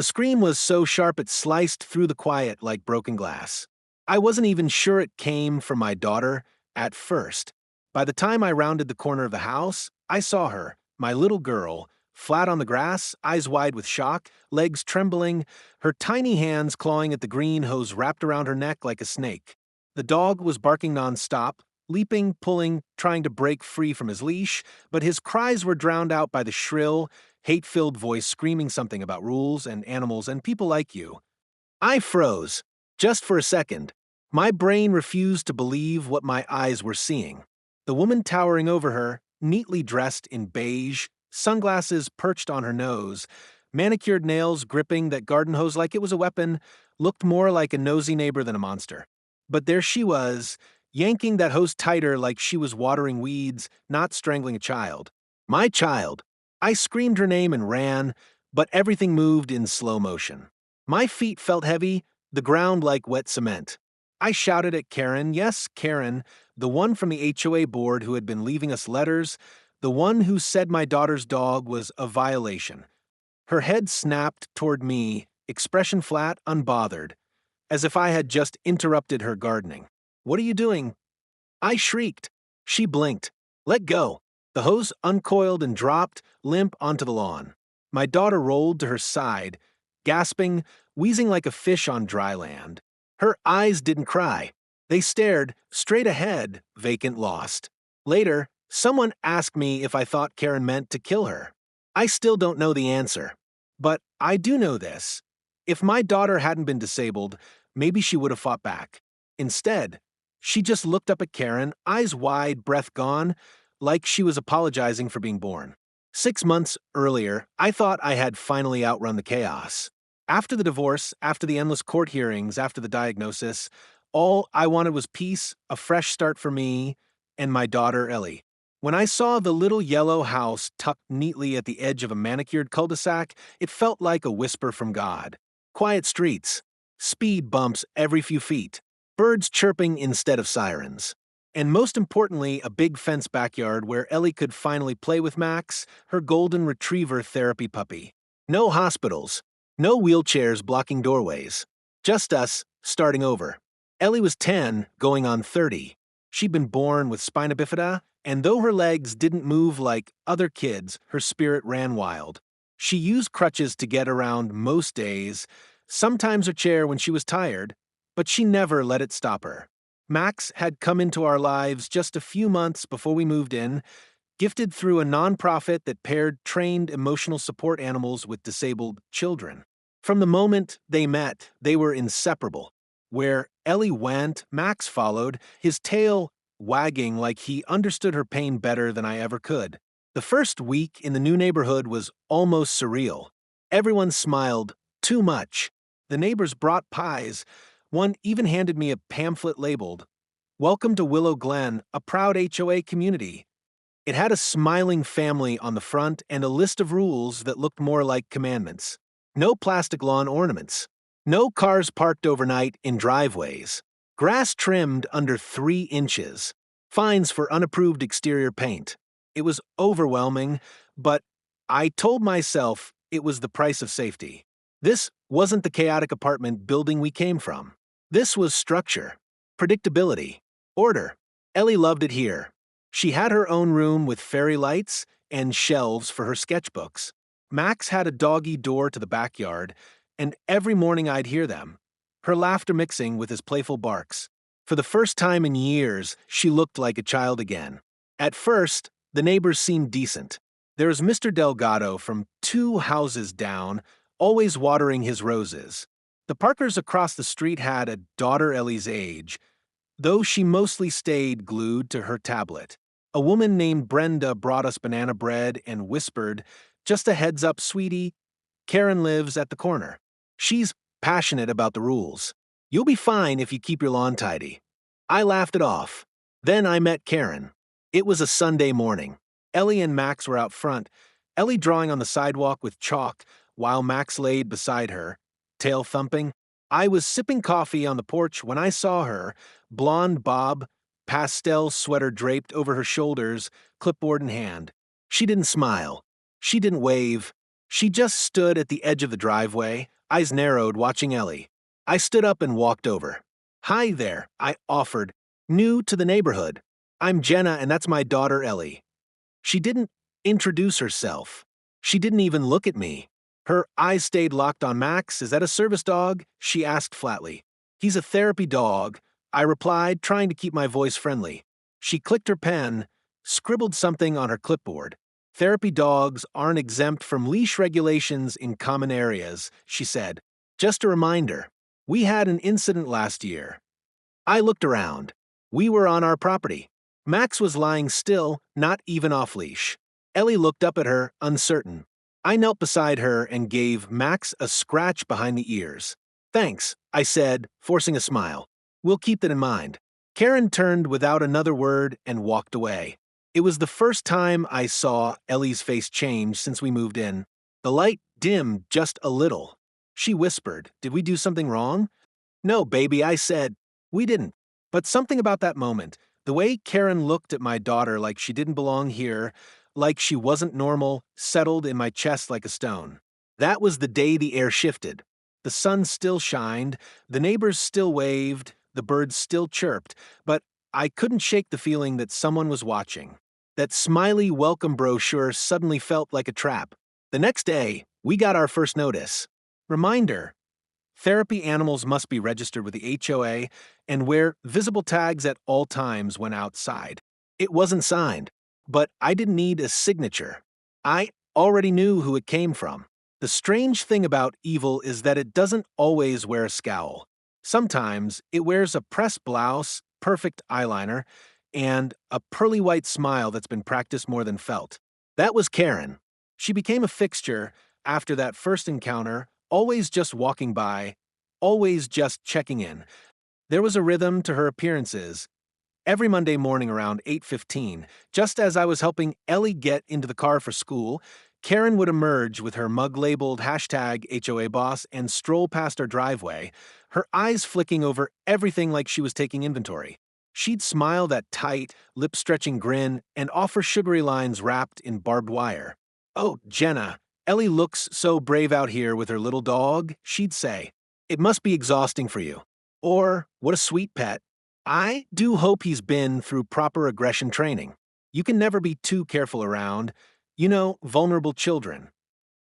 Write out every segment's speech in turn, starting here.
The scream was so sharp it sliced through the quiet like broken glass. I wasn't even sure it came from my daughter at first. By the time I rounded the corner of the house, I saw her, my little girl, flat on the grass, eyes wide with shock, legs trembling, her tiny hands clawing at the green hose wrapped around her neck like a snake. The dog was barking nonstop, leaping, pulling, trying to break free from his leash, but his cries were drowned out by the shrill, hate-filled voice screaming something about rules and animals and people like you. I froze, just for a second. My brain refused to believe what my eyes were seeing. The woman towering over her, neatly dressed in beige, sunglasses perched on her nose, manicured nails gripping that garden hose like it was a weapon, looked more like a nosy neighbor than a monster. But there she was, yanking that hose tighter like she was watering weeds, not strangling a child. My child. I screamed her name and ran, but everything moved in slow motion. My feet felt heavy, the ground like wet cement. I shouted at Karen, yes, Karen, the one from the HOA board who had been leaving us letters, the one who said my daughter's dog was a violation. Her head snapped toward me, expression flat, unbothered, as if I had just interrupted her gardening. What are you doing? I shrieked. She blinked. Let go. The hose uncoiled and dropped, limp onto the lawn. My daughter rolled to her side, gasping, wheezing like a fish on dry land. Her eyes didn't cry. They stared straight ahead, vacant, lost. Later, someone asked me if I thought Karen meant to kill her. I still don't know the answer. But I do know this. If my daughter hadn't been disabled, maybe she would have fought back. Instead, she just looked up at Karen, eyes wide, breath gone, like she was apologizing for being born. 6 months earlier, I thought I had finally outrun the chaos. After the divorce, after the endless court hearings, after the diagnosis, all I wanted was peace, a fresh start for me and my daughter, Ellie. When I saw the little yellow house tucked neatly at the edge of a manicured cul-de-sac, it felt like a whisper from God. Quiet streets, speed bumps every few feet, birds chirping instead of sirens. And most importantly, a big fenced backyard where Ellie could finally play with Max, her golden retriever therapy puppy. No hospitals, no wheelchairs blocking doorways. Just us, starting over. Ellie was 10, going on 30. She'd been born with spina bifida, and though her legs didn't move like other kids, her spirit ran wild. She used crutches to get around most days, sometimes a chair when she was tired, but she never let it stop her. Max had come into our lives just a few months before we moved in, gifted through a nonprofit that paired trained emotional support animals with disabled children. From the moment they met, they were inseparable. Where Ellie went, Max followed, his tail wagging like he understood her pain better than I ever could. The first week in the new neighborhood was almost surreal. Everyone smiled, too much. The neighbors brought pies. One even handed me a pamphlet labeled, "Welcome to Willow Glen, a proud HOA community." It had a smiling family on the front and a list of rules that looked more like commandments. No plastic lawn ornaments. No cars parked overnight in driveways. Grass trimmed under 3 inches. Fines for unapproved exterior paint. It was overwhelming, but I told myself it was the price of safety. This wasn't the chaotic apartment building we came from. This was structure, predictability, order. Ellie loved it here. She had her own room with fairy lights and shelves for her sketchbooks. Max had a doggy door to the backyard, and every morning I'd hear them, her laughter mixing with his playful barks. For the first time in years, she looked like a child again. At first, the neighbors seemed decent. There was Mr. Delgado from 2 houses down, always watering his roses. The Parkers across the street had a daughter Ellie's age, though she mostly stayed glued to her tablet. A woman named Brenda brought us banana bread and whispered, "Just a heads up, sweetie. Karen lives at the corner. She's passionate about the rules. You'll be fine if you keep your lawn tidy." I laughed it off. Then I met Karen. It was a Sunday morning. Ellie and Max were out front, Ellie drawing on the sidewalk with chalk while Max laid beside her, tail thumping. I was sipping coffee on the porch when I saw her, blonde bob, pastel sweater draped over her shoulders, clipboard in hand. She didn't smile. She didn't wave. She just stood at the edge of the driveway, eyes narrowed, watching Ellie. I stood up and walked over. Hi there, I offered. New to the neighborhood. I'm Jenna, and that's my daughter, Ellie. She didn't introduce herself. She didn't even look at me. Her eyes stayed locked on Max. Is that a service dog? She asked flatly. He's a therapy dog, I replied, trying to keep my voice friendly. She clicked her pen, scribbled something on her clipboard. Therapy dogs aren't exempt from leash regulations in common areas, she said. Just a reminder. We had an incident last year. I looked around. We were on our property. Max was lying still, not even off leash. Ellie looked up at her, uncertain. I knelt beside her and gave Max a scratch behind the ears. Thanks, I said, forcing a smile. We'll keep that in mind. Karen turned without another word and walked away. It was the first time I saw Ellie's face change since we moved in. The light dimmed just a little. She whispered, Did we do something wrong? No, baby, I said. We didn't. But something about that moment, the way Karen looked at my daughter like she didn't belong here, like she wasn't normal, settled in my chest like a stone. That was the day the air shifted. The sun still shined, the neighbors still waved, the birds still chirped, but I couldn't shake the feeling that someone was watching. That smiley welcome brochure suddenly felt like a trap. The next day, we got our first notice. Reminder: therapy animals must be registered with the HOA and wear visible tags at all times when outside. It wasn't signed, but I didn't need a signature. I already knew who it came from. The strange thing about evil is that it doesn't always wear a scowl. Sometimes it wears a pressed blouse, perfect eyeliner, and a pearly white smile that's been practiced more than felt. That was Karen. She became a fixture after that first encounter, always just walking by, always just checking in. There was a rhythm to her appearances. Every Monday morning around 8:15, just as I was helping Ellie get into the car for school, Karen would emerge with her mug labeled #HOABoss and stroll past our driveway, her eyes flicking over everything like she was taking inventory. She'd smile that tight, lip-stretching grin and offer sugary lines wrapped in barbed wire. Oh, Jenna, Ellie looks so brave out here with her little dog, she'd say. It must be exhausting for you. Or, what a sweet pet. I do hope he's been through proper aggression training. You can never be too careful around, vulnerable children.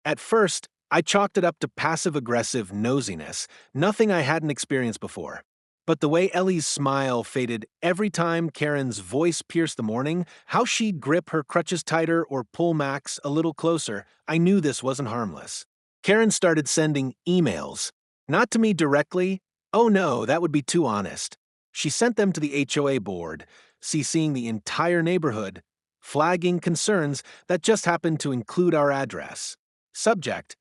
At first, I chalked it up to passive-aggressive nosiness, nothing I hadn't experienced before. But the way Ellie's smile faded every time Karen's voice pierced the morning, how she'd grip her crutches tighter or pull Max a little closer, I knew this wasn't harmless. Karen started sending emails. Not to me directly. Oh no, that would be too honest. She sent them to the HOA board, CCing the entire neighborhood, flagging concerns that just happened to include our address. Subject: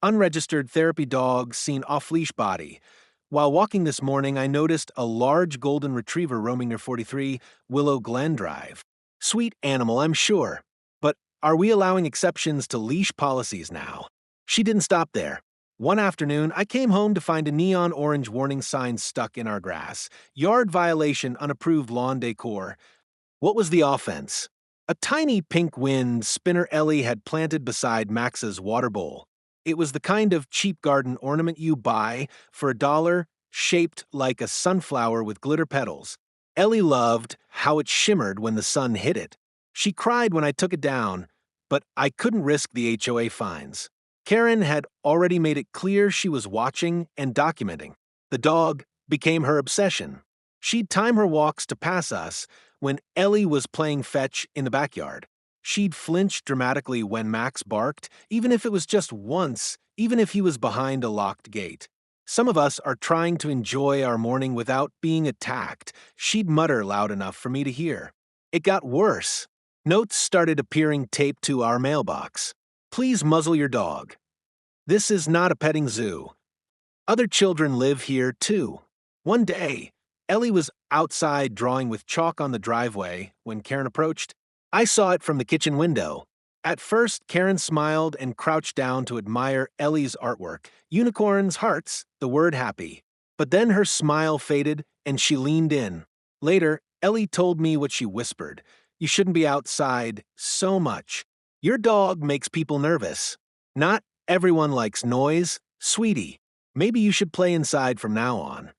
unregistered therapy dog seen off-leash body. While walking this morning, I noticed a large golden retriever roaming near 43 Willow Glen Drive. Sweet animal, I'm sure. But are we allowing exceptions to leash policies now? She didn't stop there. One afternoon, I came home to find a neon orange warning sign stuck in our grass. Yard violation, unapproved lawn decor. What was the offense? A tiny pink wind spinner Ellie had planted beside Max's water bowl. It was the kind of cheap garden ornament you buy for $1, shaped like a sunflower with glitter petals. Ellie loved how it shimmered when the sun hit it. She cried when I took it down, but I couldn't risk the HOA fines. Karen had already made it clear she was watching and documenting. The dog became her obsession. She'd time her walks to pass us when Ellie was playing fetch in the backyard. She'd flinch dramatically when Max barked, even if it was just once, even if he was behind a locked gate. Some of us are trying to enjoy our morning without being attacked. She'd mutter loud enough for me to hear. It got worse. Notes started appearing taped to our mailbox. Please muzzle your dog. This is not a petting zoo. Other children live here, too. One day, Ellie was outside drawing with chalk on the driveway when Karen approached. I saw it from the kitchen window. At first, Karen smiled and crouched down to admire Ellie's artwork. Unicorns, hearts, the word happy. But then her smile faded and she leaned in. Later, Ellie told me what she whispered. You shouldn't be outside so much. Your dog makes people nervous. Not Everyone likes noise. Sweetie, maybe you should play inside from now on.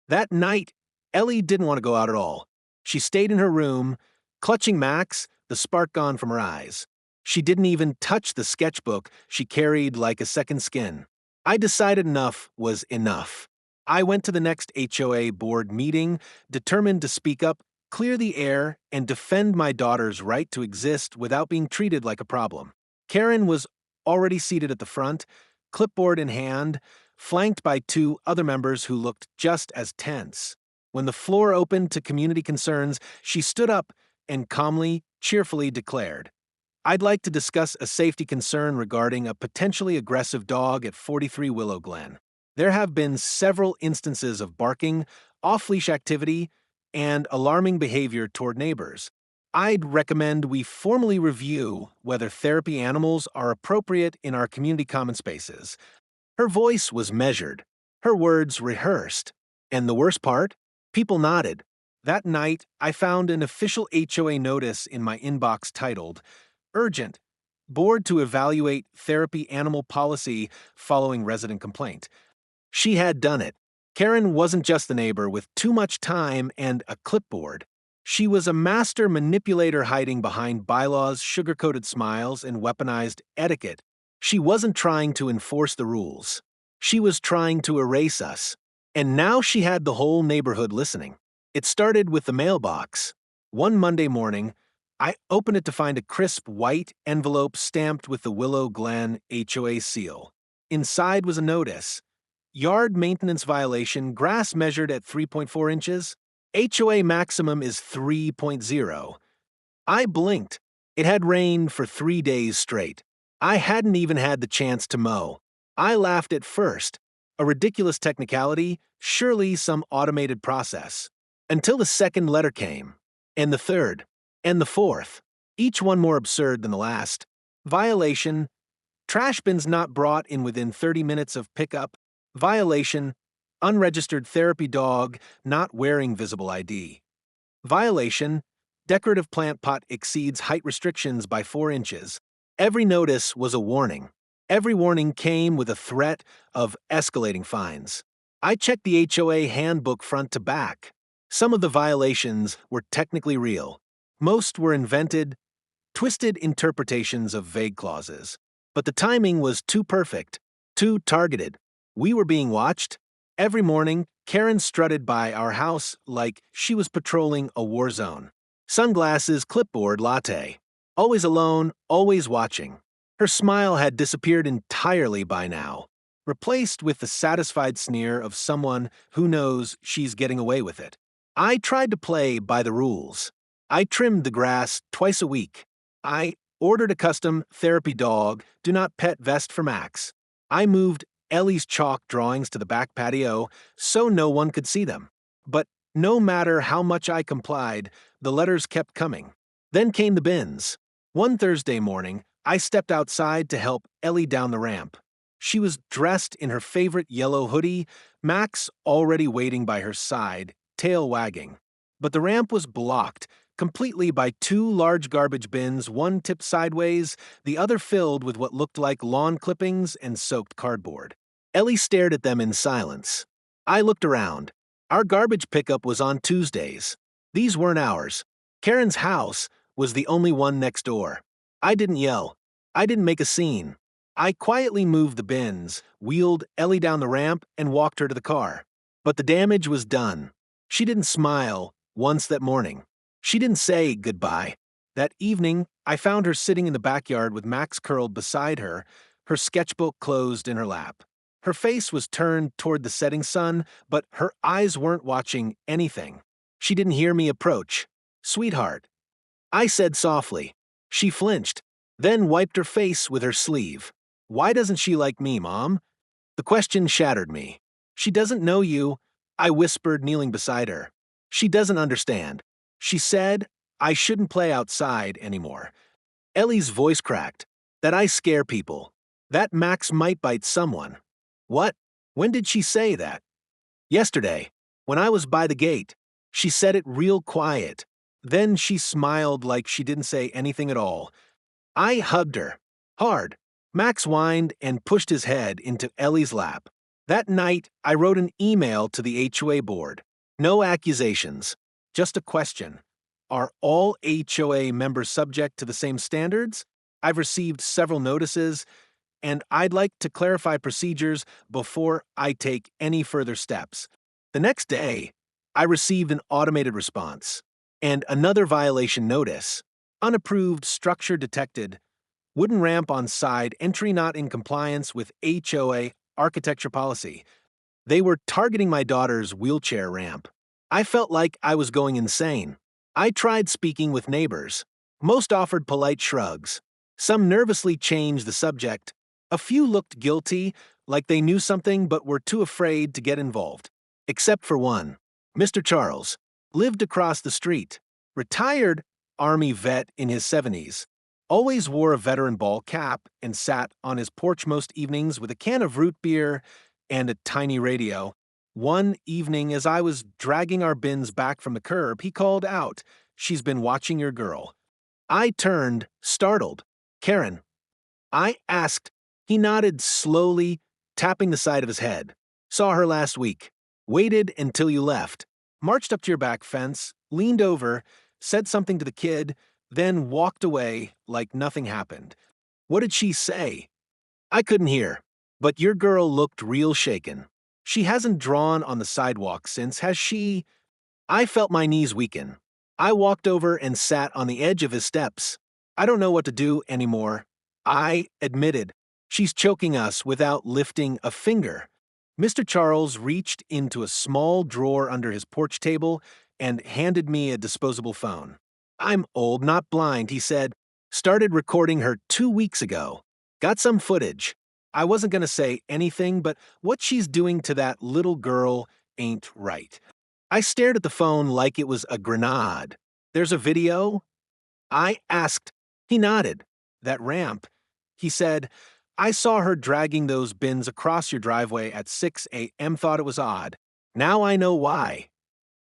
That night, Ellie didn't want to go out at all. She stayed in her room, clutching Max, the spark gone from her eyes. She didn't even touch the sketchbook she carried like a second skin. I decided enough was enough. I went to the next HOA board meeting, determined to speak up, clear the air, and defend my daughter's right to exist without being treated like a problem. Karen was already seated at the front, clipboard in hand, flanked by two other members who looked just as tense. When the floor opened to community concerns, she stood up and calmly, cheerfully declared, "I'd like to discuss a safety concern regarding a potentially aggressive dog at 43 Willow Glen. There have been several instances of barking, off-leash activity, and alarming behavior toward neighbors. I'd recommend we formally review whether therapy animals are appropriate in our community common spaces." Her voice was measured, her words rehearsed, and the worst part? People nodded. That night, I found an official HOA notice in my inbox titled, "Urgent. Board to evaluate therapy animal policy following resident complaint." She had done it. Karen wasn't just the neighbor with too much time and a clipboard. She was a master manipulator hiding behind bylaws, sugar-coated smiles, and weaponized etiquette. She wasn't trying to enforce the rules. She was trying to erase us. And now she had the whole neighborhood listening. It started with the mailbox. One Monday morning, I opened it to find a crisp white envelope stamped with the Willow Glen HOA seal. Inside was a notice. Yard maintenance violation, grass measured at 3.4 inches. HOA maximum is 3.0. I blinked. It had rained for 3 days straight. I hadn't even had the chance to mow. I laughed at first. A ridiculous technicality, surely some automated process. Until the second letter came, and the third, and the fourth, each one more absurd than the last. Violation, trash bins not brought in within 30 minutes of pickup. Violation, unregistered therapy dog not wearing visible ID. Violation, decorative plant pot exceeds height restrictions by 4 inches. Every notice was a warning. Every warning came with a threat of escalating fines. I checked the HOA handbook front to back. Some of the violations were technically real. Most were invented, twisted interpretations of vague clauses. But the timing was too perfect, too targeted. We were being watched. Every morning, Karen strutted by our house like she was patrolling a war zone. Sunglasses, clipboard, latte. Always alone, always watching. Her smile had disappeared entirely by now, replaced with the satisfied sneer of someone who knows she's getting away with it. I tried to play by the rules. I trimmed the grass twice a week. I ordered a custom therapy dog, do not pet vest for Max. I moved Ellie's chalk drawings to the back patio so no one could see them. But no matter how much I complied, the letters kept coming. Then came the bins. One Thursday morning, I stepped outside to help Ellie down the ramp. She was dressed in her favorite yellow hoodie, Max already waiting by her side, tail wagging. But the ramp was blocked completely by 2 large garbage bins, one tipped sideways, the other filled with what looked like lawn clippings and soaked cardboard. Ellie stared at them in silence. I looked around. Our garbage pickup was on Tuesdays. These weren't ours. Karen's house was the only one next door. I didn't yell. I didn't make a scene. I quietly moved the bins, wheeled Ellie down the ramp, and walked her to the car. But the damage was done. She didn't smile once that morning. She didn't say goodbye. That evening, I found her sitting in the backyard with Max curled beside her, her sketchbook closed in her lap. Her face was turned toward the setting sun, but her eyes weren't watching anything. She didn't hear me approach. "Sweetheart," I said softly. She flinched, then wiped her face with her sleeve. "Why doesn't she like me, Mom?" The question shattered me. "She doesn't know you," I whispered, kneeling beside her. "She doesn't understand. She said I shouldn't play outside anymore." Ellie's voice cracked. "That I scare people. That Max might bite someone." "What? When did she say that?" "Yesterday, when I was by the gate. She said it real quiet. Then she smiled like she didn't say anything at all." I hugged her. Hard. Max whined and pushed his head into Ellie's lap. That night, I wrote an email to the HOA board. No accusations, just a question. Are all HOA members subject to the same standards? I've received several notices, and I'd like to clarify procedures before I take any further steps. The next day, I received an automated response and another violation notice. Unapproved structure detected. Wooden ramp on side, entry not in compliance with HOA architecture policy. They were targeting my daughter's wheelchair ramp. I felt like I was going insane. I tried speaking with neighbors. Most offered polite shrugs. Some nervously changed the subject. A few looked guilty, like they knew something but were too afraid to get involved. Except for one. Mr. Charles lived across the street. Retired Army vet in his 70s. Always wore a veteran ball cap and sat on his porch most evenings with a can of root beer and a tiny radio. One evening, as I was dragging our bins back from the curb, he called out, "She's been watching your girl." I turned, startled. "Karen?" I asked. He nodded slowly, tapping the side of his head. "Saw her last week. Waited until you left. Marched up to your back fence, leaned over, said something to the kid, then walked away like nothing happened." "What did she say?" "I couldn't hear. But your girl looked real shaken. She hasn't drawn on the sidewalk since, has she?" I felt my knees weaken. I walked over and sat on the edge of his steps. "I don't know what to do anymore," I admitted. "She's choking us without lifting a finger." Mr. Charles reached into a small drawer under his porch table and handed me a disposable phone. "I'm old, not blind," he said. "Started recording her 2 weeks ago. Got some footage. I wasn't going to say anything, but what she's doing to that little girl ain't right." I stared at the phone like it was a grenade. "There's a video?" I asked. He nodded. "That ramp," he said. "I saw her dragging those bins across your driveway at 6 a.m. Thought it was odd. Now I know why."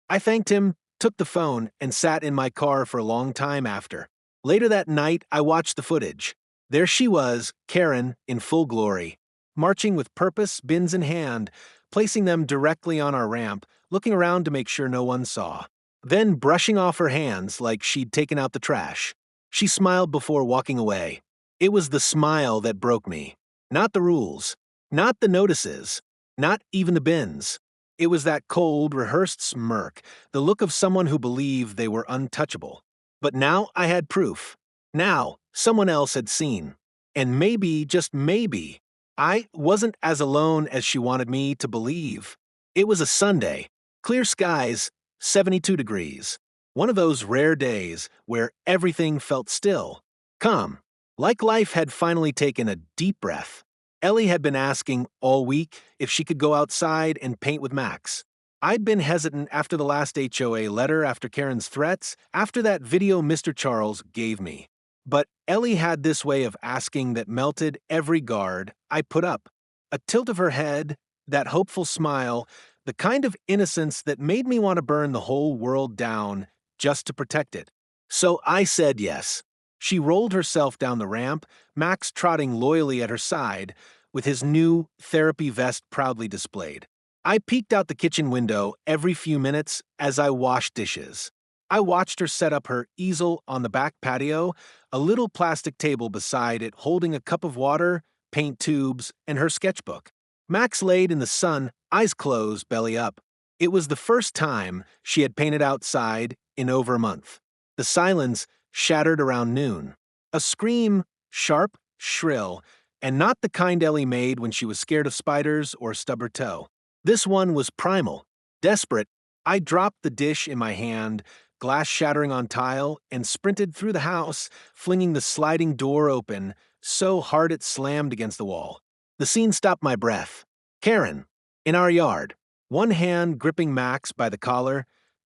I thanked him, took the phone, and sat in my car for a long time after. Later that night, I watched the footage. There she was, Karen, in full glory, marching with purpose, bins in hand, placing them directly on our ramp, looking around to make sure no one saw. Then brushing off her hands like she'd taken out the trash. She smiled before walking away. It was the smile that broke me. Not the rules. Not the notices. Not even the bins. It was that cold, rehearsed smirk, the look of someone who believed they were untouchable. But now I had proof. Now someone else had seen. And maybe, just maybe, I wasn't as alone as she wanted me to believe. It was a Sunday. Clear skies, 72 degrees. One of those rare days where everything felt still, calm, like life had finally taken a deep breath. Ellie had been asking all week if she could go outside and paint with Max. I'd been hesitant after the last HOA letter, after Karen's threats, after that video Mr. Charles gave me. But Ellie had this way of asking that melted every guard I put up. A tilt of her head, that hopeful smile, the kind of innocence that made me want to burn the whole world down just to protect it. So I said yes. She rolled herself down the ramp, Max trotting loyally at her side, with his new therapy vest proudly displayed. I peeked out the kitchen window every few minutes as I washed dishes. I watched her set up her easel on the back patio, a little plastic table beside it holding a cup of water, paint tubes, and her sketchbook. Max laid in the sun, eyes closed, belly up. It was the first time she had painted outside in over a month. The silence shattered around noon. A scream, sharp, shrill, and not the kind Ellie made when she was scared of spiders or stubbed her toe. This one was primal, desperate. I dropped the dish in my hand, glass shattering on tile, and sprinted through the house, flinging the sliding door open so hard it slammed against the wall. The scene stopped my breath. Karen, in our yard, one hand gripping Max by the collar,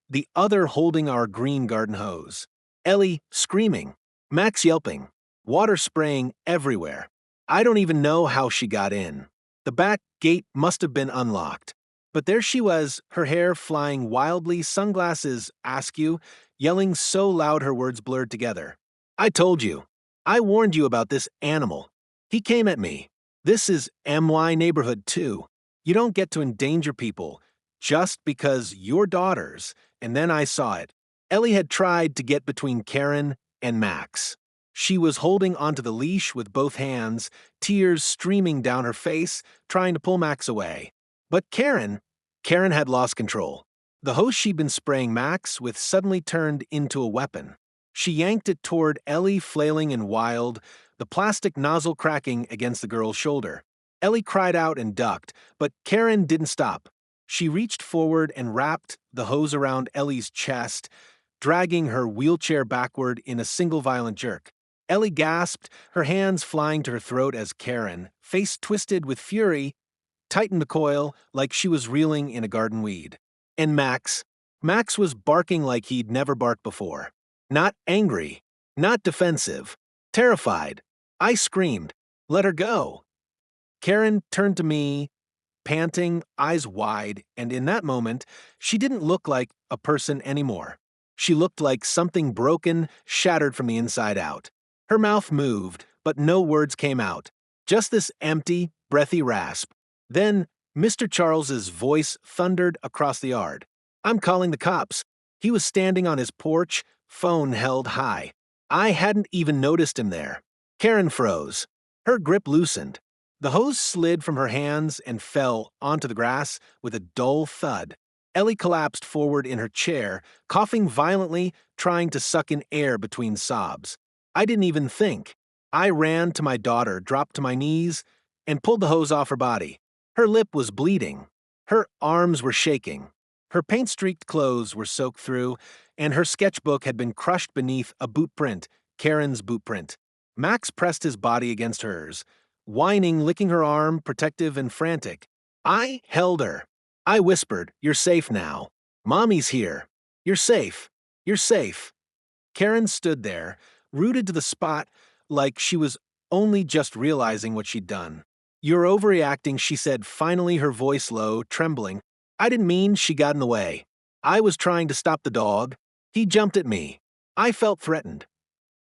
the other holding our green garden hose. Ellie screaming, Max yelping, water spraying everywhere. I don't even know how she got in. The back gate must have been unlocked. But there she was, her hair flying wildly, sunglasses askew, yelling so loud her words blurred together. "I told you. I warned you about this animal. He came at me. This is MY neighborhood too. You don't get to endanger people just because you're daughters, and then I saw it. Ellie had tried to get between Karen and Max. She was holding onto the leash with both hands, tears streaming down her face, trying to pull Max away. But Karen had lost control. The hose she'd been spraying Max with suddenly turned into a weapon. She yanked it toward Ellie, flailing and wild, the plastic nozzle cracking against the girl's shoulder. Ellie cried out and ducked, but Karen didn't stop. She reached forward and wrapped the hose around Ellie's chest, dragging her wheelchair backward in a single violent jerk. Ellie gasped, her hands flying to her throat as Karen, face twisted with fury, tightened the coil like she was reeling in a garden weed. And Max was barking like he'd never barked before. Not angry, not defensive, terrified. I screamed, "Let her go!" Karen turned to me, panting, eyes wide, and in that moment, she didn't look like a person anymore. She looked like something broken, shattered from the inside out. Her mouth moved, but no words came out. Just this empty, breathy rasp. Then, Mr. Charles's voice thundered across the yard. "I'm calling the cops." He was standing on his porch, phone held high. I hadn't even noticed him there. Karen froze. Her grip loosened. The hose slid from her hands and fell onto the grass with a dull thud. Ellie collapsed forward in her chair, coughing violently, trying to suck in air between sobs. I didn't even think. I ran to my daughter, dropped to my knees, and pulled the hose off her body. Her lip was bleeding. Her arms were shaking. Her paint-streaked clothes were soaked through, and her sketchbook had been crushed beneath a boot print, Karen's boot print. Max pressed his body against hers, whining, licking her arm, protective and frantic. I held her. I whispered, "You're safe now. Mommy's here. You're safe. You're safe." Karen stood there, rooted to the spot like she was only just realizing what she'd done. "You're overreacting," she said, finally, her voice low, trembling. "I didn't mean she got in the way. I was trying to stop the dog. He jumped at me. I felt threatened."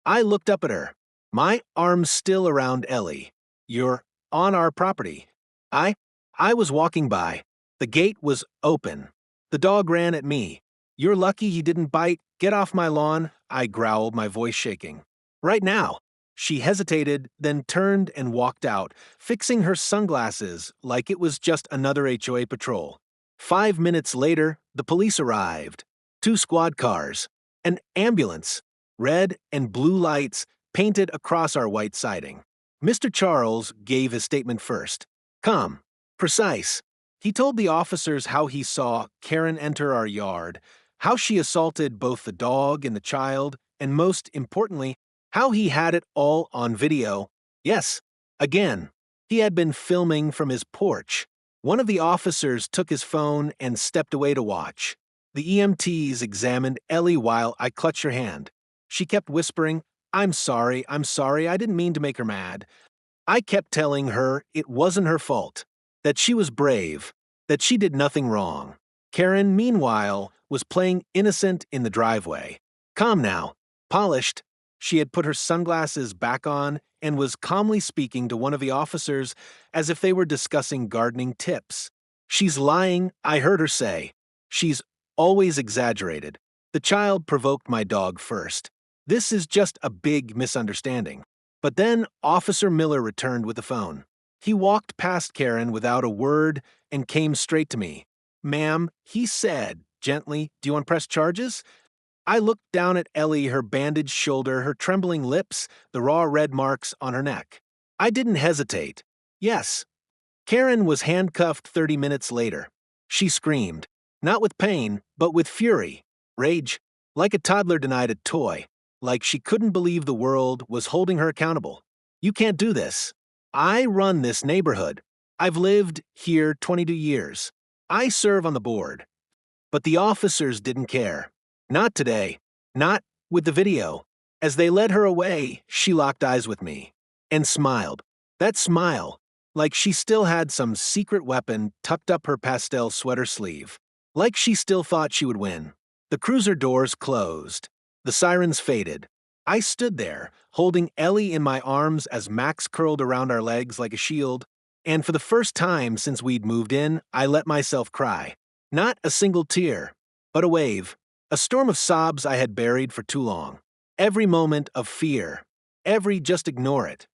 I looked up at her, my arms still around Ellie. "You're on our property." I was walking by. The gate was open. The dog ran at me. "You're lucky he didn't bite. Get off my lawn," I growled, my voice shaking. "Right now." She hesitated, then turned and walked out, fixing her sunglasses like it was just another HOA patrol. 5 minutes later, the police arrived. 2 squad cars. An ambulance. Red and blue lights painted across our white siding. Mr. Charles gave his statement first. Calm. Precise. He told the officers how he saw Karen enter our yard, how she assaulted both the dog and the child, and most importantly, how he had it all on video. Yes, again, he had been filming from his porch. One of the officers took his phone and stepped away to watch. The EMTs examined Ellie while I clutched her hand. She kept whispering, I'm sorry, I didn't mean to make her mad." I kept telling her it wasn't her fault, that she was brave, that she did nothing wrong. Karen, meanwhile, was playing innocent in the driveway. Calm now, polished. She had put her sunglasses back on and was calmly speaking to one of the officers as if they were discussing gardening tips. "She's lying," I heard her say. "She's always exaggerated. The child provoked my dog first. This is just a big misunderstanding." But then Officer Miller returned with the phone. He walked past Karen without a word and came straight to me. "Ma'am," he said gently, "do you want to press charges?" I looked down at Ellie, her bandaged shoulder, her trembling lips, the raw red marks on her neck. I didn't hesitate. Yes. Karen was handcuffed 30 minutes later. She screamed, not with pain, but with fury, rage, like a toddler denied a toy, like she couldn't believe the world was holding her accountable. "You can't do this. I run this neighborhood. I've lived here 22 years. I serve on the board." But the officers didn't care. Not today. Not with the video. As they led her away, she locked eyes with me and smiled. That smile, like she still had some secret weapon tucked up her pastel sweater sleeve. Like she still thought she would win. The cruiser doors closed. The sirens faded. I stood there, holding Ellie in my arms as Max curled around our legs like a shield, and for the first time since we'd moved in, I let myself cry. Not a single tear, but a wave. A storm of sobs I had buried for too long. Every moment of fear. Every just ignore it.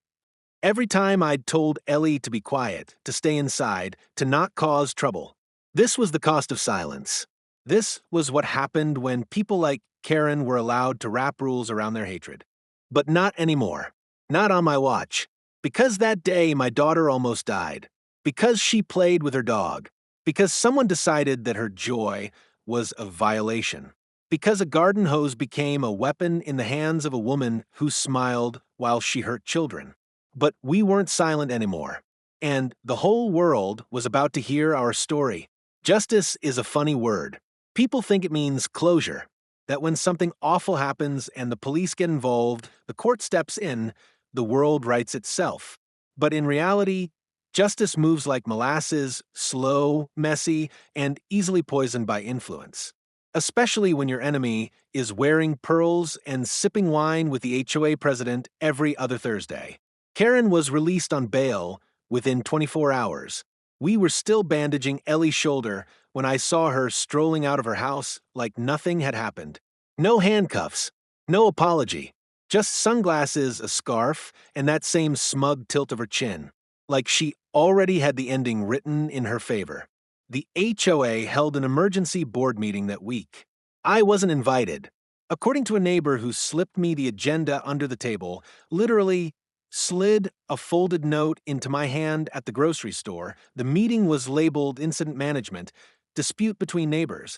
Every time I'd told Ellie to be quiet, to stay inside, to not cause trouble. This was the cost of silence. This was what happened when people like Karen were allowed to wrap rules around their hatred. But not anymore. Not on my watch. Because that day my daughter almost died. Because she played with her dog. Because someone decided that her joy was a violation. Because a garden hose became a weapon in the hands of a woman who smiled while she hurt children. But we weren't silent anymore. And the whole world was about to hear our story. Justice is a funny word. People think it means closure. That when something awful happens and the police get involved, the court steps in, the world rights itself. But in reality, justice moves like molasses, slow, messy, and easily poisoned by influence. Especially when your enemy is wearing pearls and sipping wine with the HOA president every other Thursday. Karen was released on bail within 24 hours. We were still bandaging Ellie's shoulder when I saw her strolling out of her house like nothing had happened. No handcuffs, no apology, just sunglasses, a scarf, and that same smug tilt of her chin, like she already had the ending written in her favor. The HOA held an emergency board meeting that week. I wasn't invited. According to a neighbor who slipped me the agenda under the table, literally slid a folded note into my hand at the grocery store, the meeting was labeled incident management, dispute between neighbors.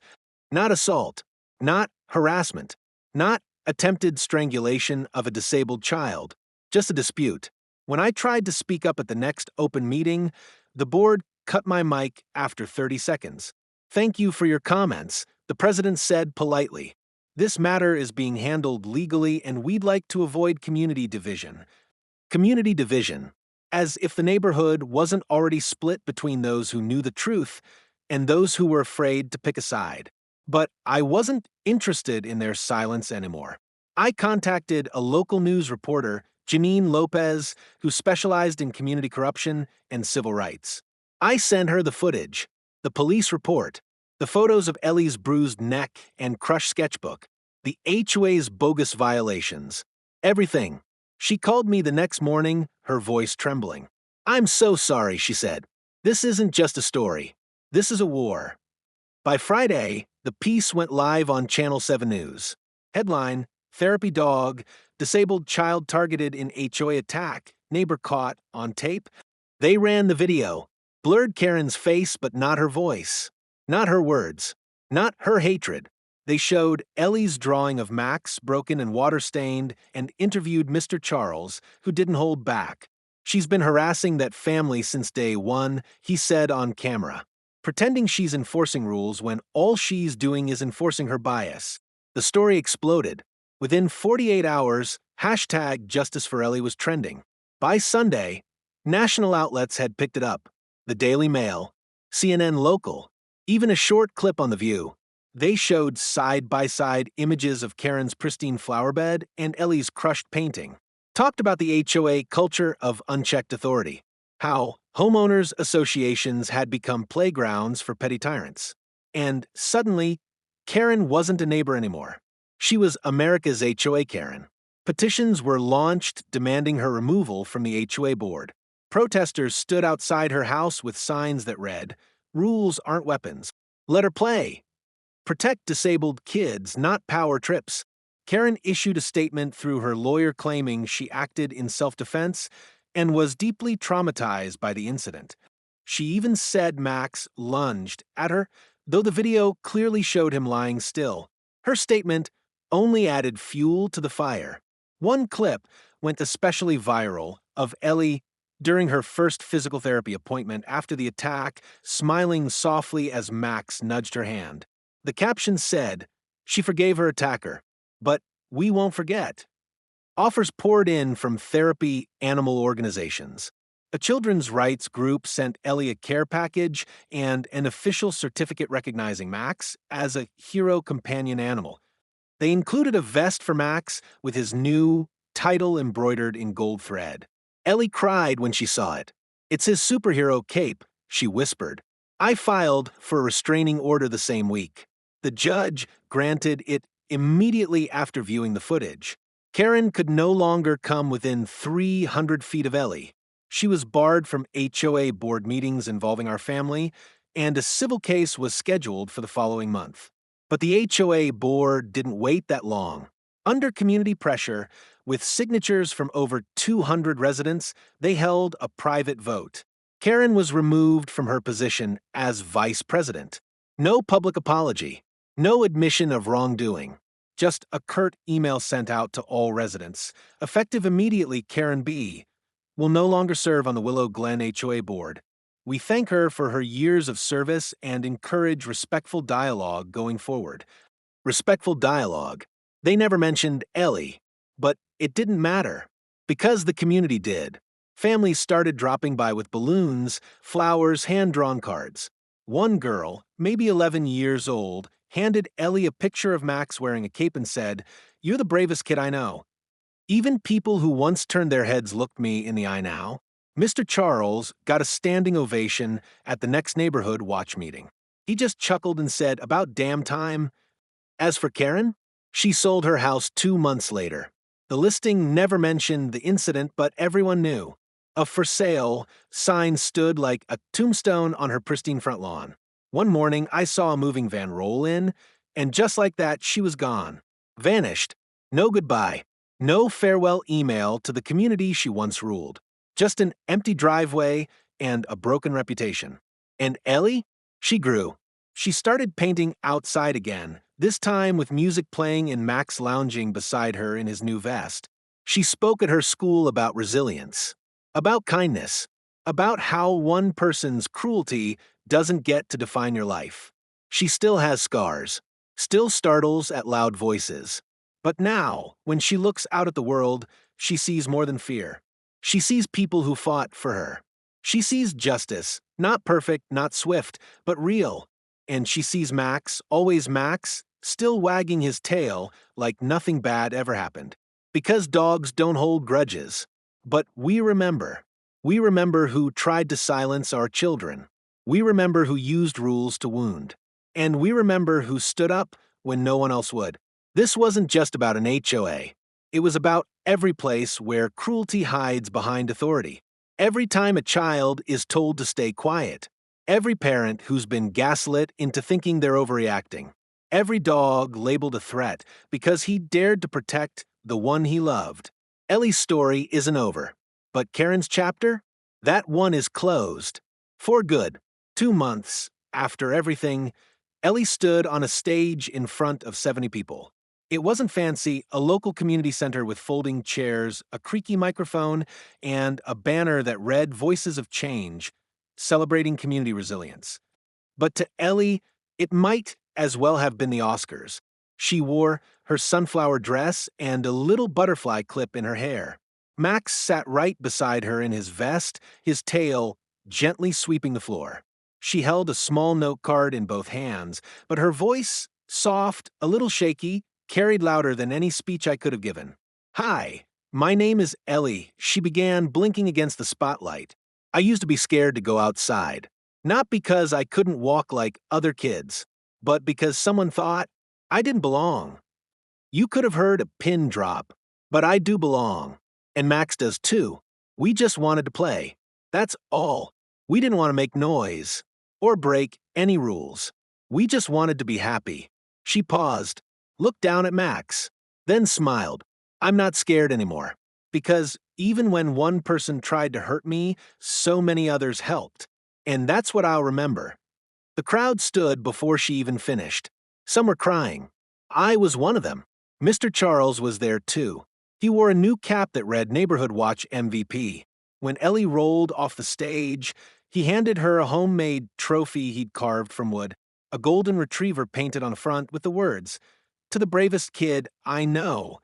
Not assault, not harassment, not attempted strangulation of a disabled child, just a dispute. When I tried to speak up at the next open meeting, the board cut my mic after 30 seconds. "Thank you for your comments," the president said politely. "This matter is being handled legally and we'd like to avoid community division." Community division, as if the neighborhood wasn't already split between those who knew the truth and those who were afraid to pick a side. But I wasn't interested in their silence anymore. I contacted a local news reporter, Janine Lopez, who specialized in community corruption and civil rights. I sent her the footage, the police report, the photos of Ellie's bruised neck and crushed sketchbook, the HOA's bogus violations, everything. She called me the next morning, her voice trembling. "I'm so sorry," she said. "This isn't just a story. This is a war." By Friday, the piece went live on Channel 7 News. Headline: Therapy Dog, Disabled Child Targeted in HOA Attack, Neighbor Caught on Tape. They ran the video, blurred Karen's face but not her voice, not her words, not her hatred. They showed Ellie's drawing of Max, broken and water-stained, and interviewed Mr. Charles, who didn't hold back. "She's been harassing that family since day one," he said on camera, pretending she's enforcing rules when all she's doing is enforcing her bias. The story exploded. Within 48 hours, hashtag Justice for Ellie was trending. By Sunday, national outlets had picked it up. The Daily Mail, CNN Local, even a short clip on The View. They showed side-by-side images of Karen's pristine flower bed and Ellie's crushed painting. Talked about the HOA culture of unchecked authority. How homeowners associations had become playgrounds for petty tyrants. And suddenly, Karen wasn't a neighbor anymore. She was America's HOA Karen. Petitions were launched demanding her removal from the HOA board. Protesters stood outside her house with signs that read, "Rules aren't weapons. Let her play. Protect disabled kids, not power trips." Karen issued a statement through her lawyer claiming she acted in self-defense and was deeply traumatized by the incident. She even said Max lunged at her, though the video clearly showed him lying still. Her statement only added fuel to the fire. One clip went especially viral of Ellie during her first physical therapy appointment after the attack, smiling softly as Max nudged her hand. The caption said, "She forgave her attacker, but we won't forget." Offers poured in from therapy animal organizations. A children's rights group sent Ellie a care package and an official certificate recognizing Max as a hero companion animal. They included a vest for Max with his new title embroidered in gold thread. Ellie cried when she saw it. "It's his superhero cape," she whispered. I filed for a restraining order the same week. The judge granted it immediately after viewing the footage. Karen could no longer come within 300 feet of Ellie. She was barred from HOA board meetings involving our family, and a civil case was scheduled for the following month. But the HOA board didn't wait that long. Under community pressure, with signatures from over 200 residents, they held a private vote. Karen was removed from her position as vice president. No public apology, no admission of wrongdoing. Just a curt email sent out to all residents. Effective immediately, Karen B. will no longer serve on the Willow Glen HOA board. We thank her for her years of service and encourage respectful dialogue going forward. Respectful dialogue. They never mentioned Ellie, but it didn't matter, because the community did. Families started dropping by with balloons, flowers, hand-drawn cards. One girl, maybe 11 years old, handed Ellie a picture of Max wearing a cape and said, "You're the bravest kid I know." Even people who once turned their heads looked me in the eye now. Mr. Charles got a standing ovation at the next neighborhood watch meeting. He just chuckled and said, "About damn time." As for Karen, she sold her house 2 months later. The listing never mentioned the incident, but everyone knew. A "for sale" sign stood like a tombstone on her pristine front lawn. One morning, I saw a moving van roll in, and just like that, she was gone. Vanished. No goodbye. No farewell email to the community she once ruled. Just an empty driveway and a broken reputation. And Ellie? She grew. She started painting outside again, this time with music playing and Max lounging beside her in his new vest. She spoke at her school about resilience, about kindness, about how one person's cruelty doesn't get to define your life. She still has scars, still startles at loud voices. But now, when she looks out at the world, she sees more than fear. She sees people who fought for her. She sees justice, not perfect, not swift, but real. And she sees Max, always Max, still wagging his tail like nothing bad ever happened. Because dogs don't hold grudges. But we remember. We remember who tried to silence our children. We remember who used rules to wound. And we remember who stood up when no one else would. This wasn't just about an HOA. It was about every place where cruelty hides behind authority. Every time a child is told to stay quiet. Every parent who's been gaslit into thinking they're overreacting. Every dog labeled a threat because he dared to protect the one he loved. Ellie's story isn't over. But Karen's chapter? That one is closed. For good. 2 months after everything, Ellie stood on a stage in front of 70 people. It wasn't fancy, a local community center with folding chairs, a creaky microphone, and a banner that read "Voices of Change," celebrating community resilience. But to Ellie, it might as well have been the Oscars. She wore her sunflower dress and a little butterfly clip in her hair. Max sat right beside her in his vest, his tail gently sweeping the floor. She held a small note card in both hands, but her voice, soft, a little shaky, carried louder than any speech I could have given. "Hi, my name is Ellie," she began, blinking against the spotlight. "I used to be scared to go outside. Not because I couldn't walk like other kids, but because someone thought I didn't belong. You could have heard a pin drop, but I do belong. And Max does too. We just wanted to play. That's all. We didn't want to make noise or break any rules. We just wanted to be happy." She paused, looked down at Max, then smiled. "I'm not scared anymore. Because even when one person tried to hurt me, so many others helped. And that's what I'll remember." The crowd stood before she even finished. Some were crying. I was one of them. Mr. Charles was there too. He wore a new cap that read Neighborhood Watch MVP. When Ellie rolled off the stage, he handed her a homemade trophy he'd carved from wood, a golden retriever painted on the front with the words, "To the bravest kid I know."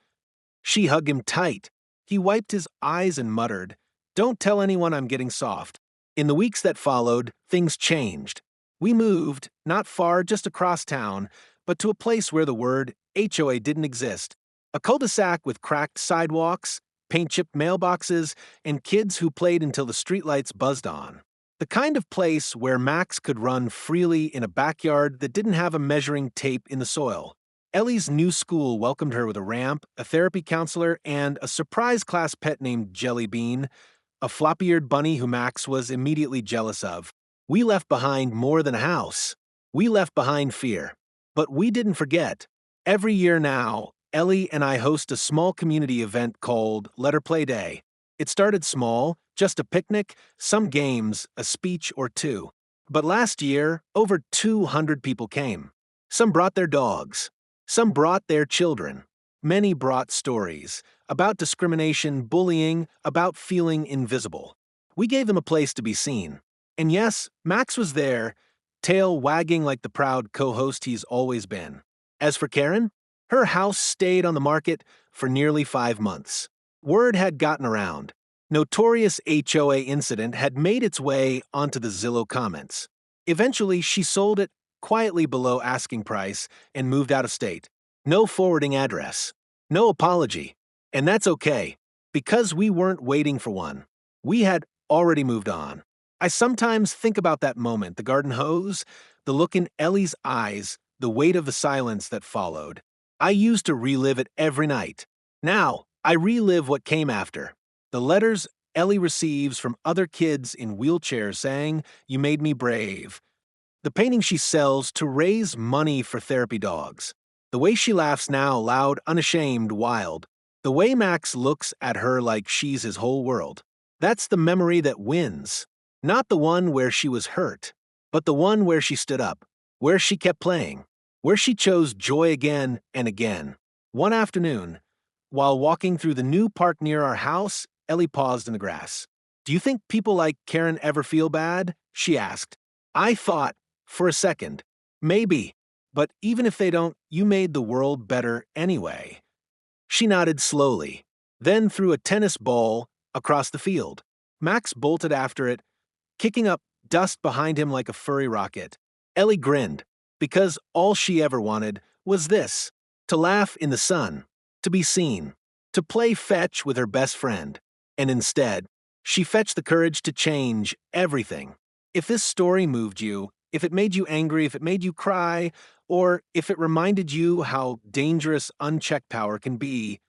She hugged him tight. He wiped his eyes and muttered, "Don't tell anyone I'm getting soft." In the weeks that followed, things changed. We moved, not far, just across town, but to a place where the word HOA didn't exist. A cul-de-sac with cracked sidewalks, paint-chipped mailboxes, and kids who played until the streetlights buzzed on. The kind of place where Max could run freely in a backyard that didn't have a measuring tape in the soil. Ellie's new school welcomed her with a ramp, a therapy counselor, and a surprise class pet named Jelly Bean, a floppy-eared bunny who Max was immediately jealous of. We left behind more than a house. We left behind fear. But we didn't forget. Every year now, Ellie and I host a small community event called Let Her Play Day. It started small, just a picnic, some games, a speech or two. But last year, over 200 people came. Some brought their dogs. Some brought their children. Many brought stories about discrimination, bullying, about feeling invisible. We gave them a place to be seen. And yes, Max was there, tail wagging like the proud co-host he's always been. As for Karen, her house stayed on the market for nearly 5 months. Word had gotten around. Notorious HOA incident had made its way onto the Zillow comments. Eventually, she sold it quietly below asking price and moved out of state. No forwarding address. No apology. And that's okay, because we weren't waiting for one. We had already moved on. I sometimes think about that moment, the garden hose, the look in Ellie's eyes, the weight of the silence that followed. I used to relive it every night. Now, I relive what came after. The letters Ellie receives from other kids in wheelchairs saying, "You made me brave." The painting she sells to raise money for therapy dogs. The way she laughs now, loud, unashamed, wild. The way Max looks at her like she's his whole world. That's the memory that wins. Not the one where she was hurt, but the one where she stood up, where she kept playing, where she chose joy again and again. One afternoon, while walking through the new park near our house, Ellie paused in the grass. "Do you think people like Karen ever feel bad?" she asked. I thought, for a second, maybe, but even if they don't, you made the world better anyway. She nodded slowly, then threw a tennis ball across the field. Max bolted after it, kicking up dust behind him like a furry rocket. Ellie grinned, because all she ever wanted was this: to laugh in the sun, to be seen, to play fetch with her best friend. And instead, she fetched the courage to change everything. If this story moved you, if it made you angry, if it made you cry, or if it reminded you how dangerous unchecked power can be,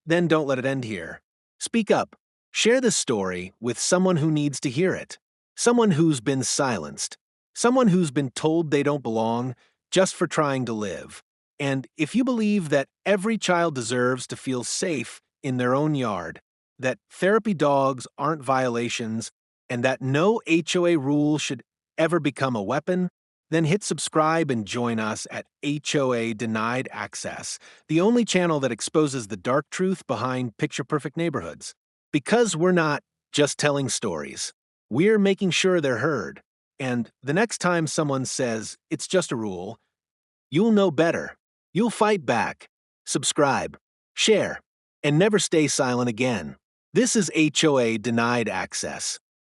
then don't let it end here. Speak up. Share this story with someone who needs to hear it. Someone who's been silenced. Someone who's been told they don't belong just for trying to live. And if you believe that every child deserves to feel safe in their own yard, that therapy dogs aren't violations, and that no HOA rule should ever become a weapon, then hit subscribe and join us at HOA Denied Access, the only channel that exposes the dark truth behind picture-perfect neighborhoods. Because we're not just telling stories, we're making sure they're heard. And the next time someone says it's just a rule, you'll know better. You'll fight back. Subscribe, share, and never stay silent again. This is HOA Denied Access.